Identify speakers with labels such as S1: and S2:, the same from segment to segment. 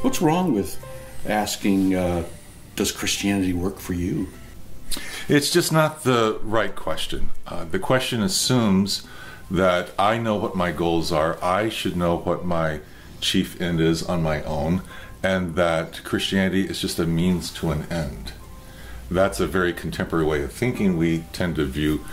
S1: What's wrong with asking, does Christianity work for you?
S2: It's just not the right question. The question assumes that I know what my goals are, I should know what my chief end is on my own, and that Christianity is just a means to an end. That's a very contemporary way of thinking. We tend to view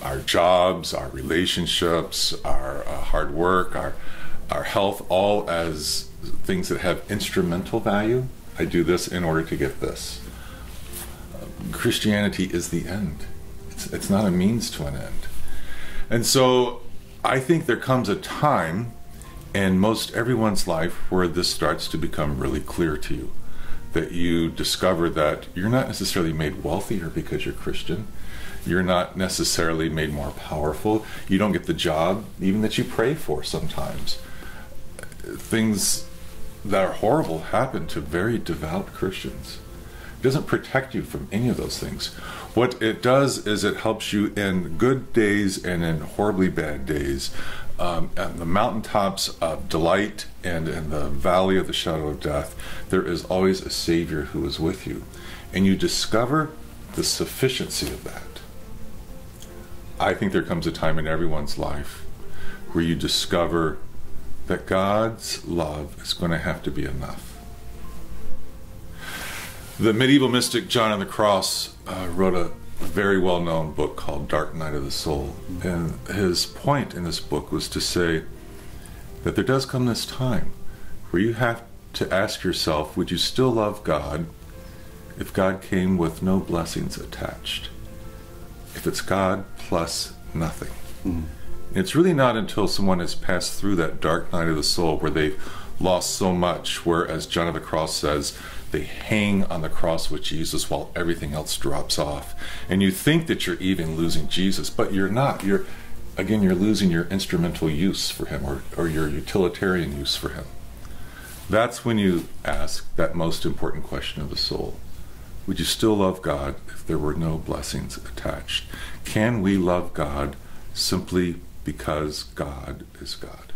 S2: our jobs, our relationships, our hard work, our health, all as things that have instrumental value. I do this in order to get this. Christianity is the end. It's not a means to an end. And so I think there comes a time in most everyone's life where this starts to become really clear to you, that you discover that you're not necessarily made wealthier because you're Christian. You're not necessarily made more powerful. You don't get the job even that you pray for sometimes. Things that are horrible happen to very devout Christians. It doesn't protect you from any of those things. What it does is it helps you in good days and in horribly bad days, at the mountaintops of delight and in the valley of the shadow of death. There is always a Savior who is with you, and you discover the sufficiency of that. I think there comes a time in everyone's life where you discover that God's love is going to have to be enough. The medieval mystic John of the Cross wrote a very well-known book called Dark Night of the Soul. And his point in this book was to say that there does come this time where you have to ask yourself, would you still love God if God came with no blessings attached? If it's God plus nothing. It's really not until someone has passed through that dark night of the soul where they've lost so much, where, as John of the Cross says, they hang on the cross with Jesus while everything else drops off. And you think that you're even losing Jesus, but you're not. You're losing your instrumental use for him, or your utilitarian use for him. That's when you ask that most important question of the soul. Would you still love God if there were no blessings attached? Can we love God simply because God is God?